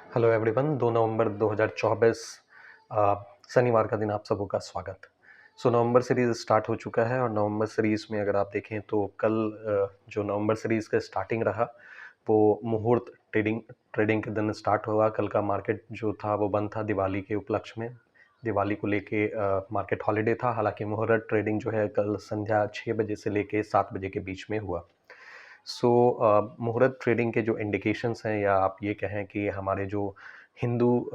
Hello everyone, 2 नवंबर 2024 अ, शनिवार का दिन आप सबों का स्वागत। नवंबर सीरीज़ स्टार्ट हो चुका है और नवंबर सीरीज़ में अगर आप देखें तो कल जो नवंबर सीरीज़ का स्टार्टिंग रहा, वो मुहूर्त ट्रेडिंग ट्रेडिंग के दिन स्टार्ट हुआ। कल का मार्केट जो था वो बंद था दिवाली के उपलक्ष्य में। दिवाली को लेके मार्केट हॉलिडे था, हालाँकि मुहूर्त ट्रेडिंग जो है कल संध्या 6 बजे से लेके 7 बजे के बीच में हुआ। मुहूर्त ट्रेडिंग के जो इंडिकेशंस हैं, या आप ये कहें कि हमारे जो हिंदू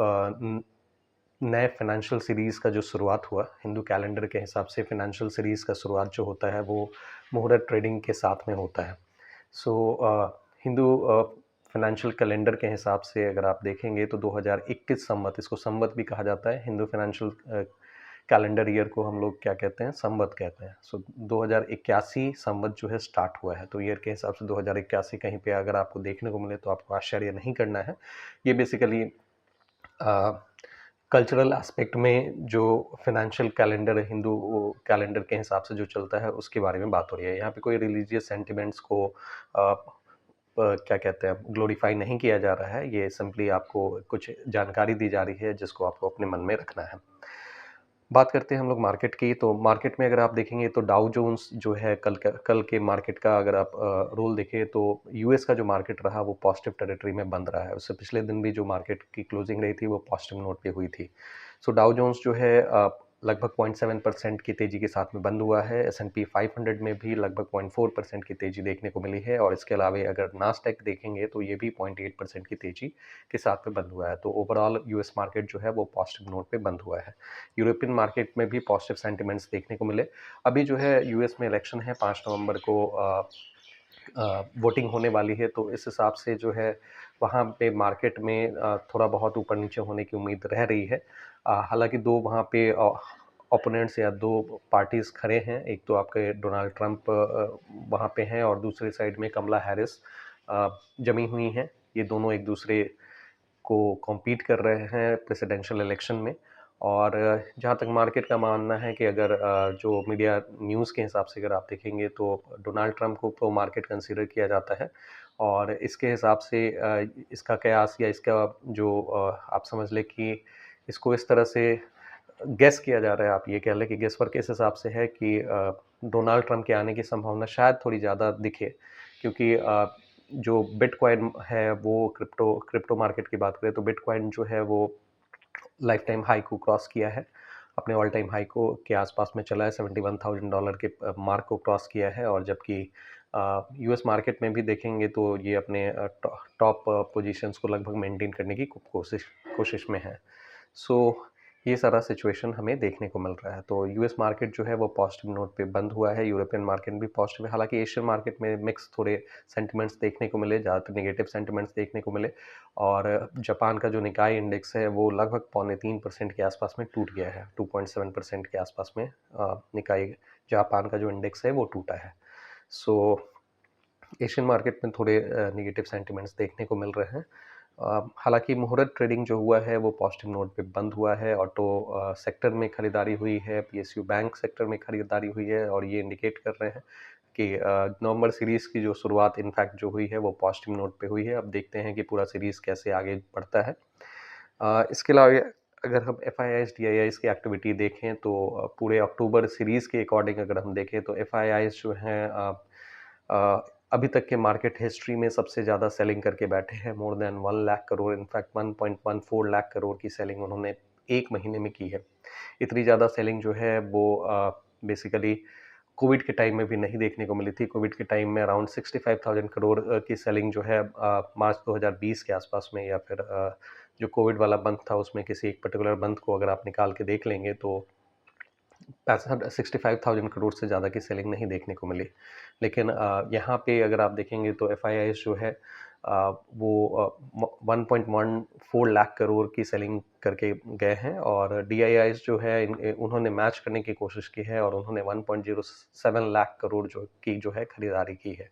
नए फाइनेंशियल सीरीज़ का जो शुरुआत हुआ, हिंदू कैलेंडर के हिसाब से फाइनेंशियल सीरीज़ का शुरुआत जो होता है वो मुहूर्त ट्रेडिंग के साथ में होता है। हिंदू फाइनेंशियल कैलेंडर के हिसाब से अगर आप देखेंगे तो 2021 संवत, इसको संवत भी कहा जाता है। हिंदू फाइनेंशियल कैलेंडर ईयर को हम लोग क्या कहते हैं, संवत कहते हैं। 2081 संवत जो है स्टार्ट हुआ है, तो ईयर के हिसाब से 2081 कहीं पे अगर आपको देखने को मिले तो आपको आश्चर्य नहीं करना है। ये बेसिकली कल्चरल एस्पेक्ट में जो फाइनेंशियल कैलेंडर है, हिंदू कैलेंडर के हिसाब से जो चलता है उसके बारे में बात हो रही है। यहाँ पे कोई रिलीजियस सेंटिमेंट्स को क्या कहते हैं, ग्लोरीफाई नहीं किया जा रहा है। ये सिंपली आपको कुछ जानकारी दी जा रही है जिसको आपको अपने मन में रखना है। बात करते हैं हम लोग मार्केट की, तो मार्केट में अगर आप देखेंगे तो डाउ जोन्स जो है कल के मार्केट का अगर आप रोल देखें तो यूएस का जो मार्केट रहा वो पॉजिटिव टेरिटरी में बंद रहा है। उससे पिछले दिन भी जो मार्केट की क्लोजिंग रही थी वो पॉजिटिव नोट पे हुई थी। डाउ जोन्स जो है लगभग 0.7% की तेजी के साथ में बंद हुआ है। S&P 500 में भी लगभग 0.4% की तेजी देखने को मिली है, और इसके अलावा अगर नास्डैक देखेंगे तो ये भी 0.8% की तेजी के साथ में बंद हुआ है। तो ओवरऑल यूएस मार्केट जो है वो पॉजिटिव नोट पे बंद हुआ है। यूरोपियन मार्केट में भी पॉजिटिव सेंटिमेंट्स देखने को मिले। अभी जो है यूएस में इलेक्शन है, 5 नवंबर को वोटिंग होने वाली है, तो इस हिसाब से जो है वहाँ पे मार्केट में थोड़ा बहुत ऊपर नीचे होने की उम्मीद रह रही है। हालांकि दो वहाँ पे ओपोनेंट्स या दो पार्टीज खड़े हैं। एक तो आपके डोनाल्ड ट्रंप वहाँ पे हैं, और दूसरी साइड में कमला हैरिस जमी हुई हैं। ये दोनों एक दूसरे को कॉम्पीट कर रहे हैं प्रेसिडेंशियल इलेक्शन में। और जहाँ तक मार्केट का मानना है कि अगर जो मीडिया न्यूज़ के हिसाब से अगर आप देखेंगे तो डोनाल्ड ट्रंप को तो मार्केट कंसीडर किया जाता है, और इसके हिसाब से इसका कयास या इसका जो आप समझ लें कि इसको इस तरह से गेस किया जा रहा है, आप ये कह लें कि गेस वर्क इस हिसाब से है कि डोनाल्ड ट्रंप के आने की संभावना शायद थोड़ी ज़्यादा दिखे, क्योंकि जो बिटकॉइन है वो क्रिप्टो मार्केट की बात करें तो बिटकॉइन जो है वो लाइफ टाइम हाई को क्रॉस किया है। अपने ऑल टाइम हाई को के आसपास में चला है, $71,000 के मार्क को क्रॉस किया है। और जबकि यूएस मार्केट में भी देखेंगे तो ये अपने टॉप पोजीशंस को लगभग मेंटेन करने की कोशिश में है। सो ये सारा सिचुएशन हमें देखने को मिल रहा है। तो यूएस मार्केट जो है वो पॉजिटिव नोट पे बंद हुआ है, यूरोपियन मार्केट भी पॉजिटिव है। हालांकि एशियन मार्केट में मिक्स थोड़े सेंटिमेंट्स देखने को मिले, ज़्यादातर नेगेटिव सेंटिमेंट्स देखने को मिले। और जापान का जो निकाई इंडेक्स है वो लगभग 0.3% के आसपास में टूट गया है। 2.7% के आसपास में निकाई जापान का जो इंडेक्स है वो टूटा है। सो एशियन मार्केट में थोड़े नेगेटिव सेंटिमेंट्स देखने को मिल रहे हैं। हालांकि मुहूर्त ट्रेडिंग जो हुआ है वो पॉजिटिव नोट पे बंद हुआ है। ऑटो सेक्टर में खरीदारी हुई है, पीएसयू बैंक सेक्टर में खरीदारी हुई है, और ये इंडिकेट कर रहे हैं कि नवंबर सीरीज़ की जो शुरुआत इनफैक्ट जो हुई है वो पॉजिटिव नोट पे हुई है। अब देखते हैं कि पूरा सीरीज़ कैसे आगे बढ़ता है। इसके अलावा अगर हम F I eyes D I eyes की एक्टिविटी देखें तो पूरे अक्टूबर सीरीज़ के अकॉर्डिंग अगर हम देखें तो एफ आई आईज जो हैं अभी तक के मार्केट हिस्ट्री में सबसे ज़्यादा सेलिंग करके बैठे हैं, more than 1 lakh crore, in fact 1.14 lakh crore की सेलिंग उन्होंने एक महीने में की है। इतनी ज़्यादा सेलिंग जो है वो बेसिकली कोविड के टाइम में भी नहीं देखने को मिली थी। कोविड के टाइम में अराउंड 65,000 करोड़ की सेलिंग जो है मार्च 2020 के आसपास में, या फिर जो कोविड वाला मंथ था उसमें किसी एक पर्टिकुलर मंथ को अगर आप निकाल के देख लेंगे तो 65,000 करोड़ से ज़्यादा की सेलिंग नहीं देखने को मिली। लेकिन यहाँ पे अगर आप देखेंगे तो एफ आई आईज जो है वो 1.14 लाख करोड़ की सेलिंग करके गए हैं, और डी आई आईज जो है उन्होंने मैच करने की कोशिश की है, और उन्होंने 1.07 लाख करोड़ जो है खरीदारी की है।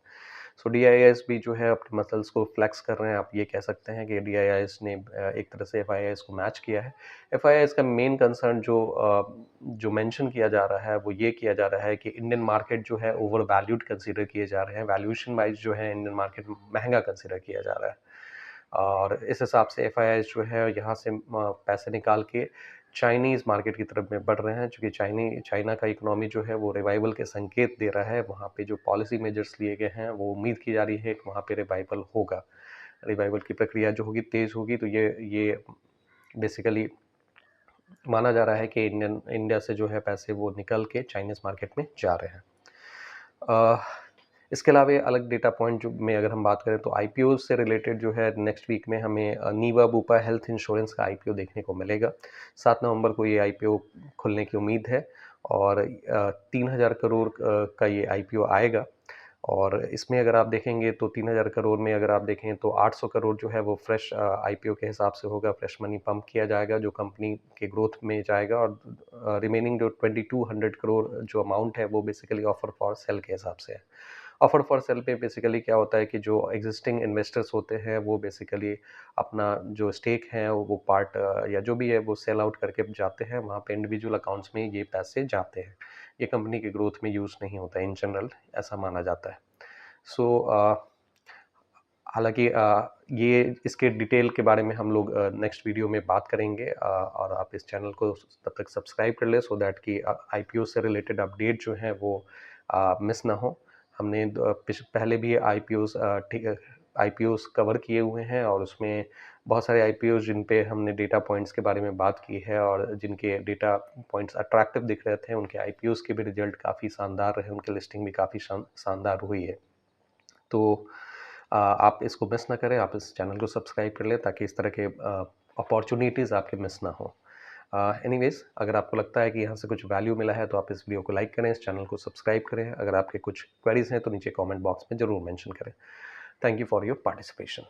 डी आई आईज भी जो है अपने मसल्स को फ्लेक्स कर रहे हैं। आप ये कह सकते हैं कि डी आई आईज ने एक तरह से एफ आई आईज को मैच किया है। एफ आई आईज का मेन कंसर्न जो मेंशन किया जा रहा है वो ये किया जा रहा है कि इंडियन मार्केट जो है ओवर वैल्यूड कंसीडर किए जा रहे हैं। वैल्यूएशन वाइज जो है इंडियन मार्केट महंगा कंसीडर किया जा रहा है। और इस हिसाब से एफआईआई जो है यहाँ से पैसे निकाल के चाइनीज़ मार्केट की तरफ में बढ़ रहे हैं, चूँकि चाइना का इकोनॉमी जो है वो रिवाइवल के संकेत दे रहा है। वहाँ पे जो पॉलिसी मेजर्स लिए गए हैं वो उम्मीद की जा रही है कि वहाँ पे रिवाइवल होगा। रिवाइवल की प्रक्रिया जो होगी तेज़ होगी, तो ये बेसिकली माना जा रहा है कि इंडिया से जो है पैसे वो निकल के चाइनीज़ मार्केट में जा रहे हैं। इसके अलावा अलग डेटा पॉइंट जो में अगर हम बात करें तो आईपीओ से रिलेटेड जो है नेक्स्ट वीक में हमें नीवा बुपा हेल्थ इंश्योरेंस का आईपीओ देखने को मिलेगा। 7 नवंबर को ये आईपीओ खुलने की उम्मीद है और 3000 करोड़ का ये आईपीओ आएगा। और इसमें अगर आप देखेंगे तो 3000 करोड़ में अगर आप देखें तो 800 करोड़ जो है वो फ्रेश आईपीओ के हिसाब से होगा, फ्रेश मनी पंप किया जाएगा जो कंपनी के ग्रोथ में जाएगा। और रिमेनिंग जो 2200 करोड़ जो अमाउंट है वो बेसिकली ऑफर फॉर सेल के हिसाब से है। ऑफर फॉर सेल पे बेसिकली क्या होता है कि जो एग्जिस्टिंग इन्वेस्टर्स होते हैं वो बेसिकली अपना जो स्टेक है वो पार्ट या जो भी है वो सेल आउट करके जाते हैं, वहाँ पे इंडिविजुअल अकाउंट्स में ये पैसे जाते हैं। ये कंपनी के ग्रोथ में यूज़ नहीं होता है इन जनरल, ऐसा माना जाता है। सो हालांकि ये इसके डिटेल के बारे में हम लोग नेक्स्ट वीडियो में बात करेंगे, और आप इस चैनल को तब तक सब्सक्राइब कर ले सो दैट कि आईपीओ से रिलेटेड अपडेट जो है वो मिस ना हो। हमने पहले भी आईपीओस कवर किए हुए हैं और उसमें बहुत सारे आईपीओस जिन पे हमने डेटा पॉइंट्स के बारे में बात की है और जिनके डेटा पॉइंट्स अट्रैक्टिव दिख रहे थे, उनके आईपीओस के भी रिजल्ट काफ़ी शानदार रहे, उनकी लिस्टिंग भी काफ़ी शानदार हुई है। तो आप इसको मिस ना करें, आप इस चैनल को सब्सक्राइब कर लें ताकि इस तरह के अपॉर्चुनिटीज़ आपके मिस ना हो। एनीवेज, अगर आपको लगता है कि यहाँ से कुछ वैल्यू मिला है तो आप इस वीडियो को लाइक करें, इस चैनल को सब्सक्राइब करें। अगर आपके कुछ क्वेरीज हैं तो नीचे कमेंट बॉक्स में ज़रूर मेंशन करें। Thank you for your participation.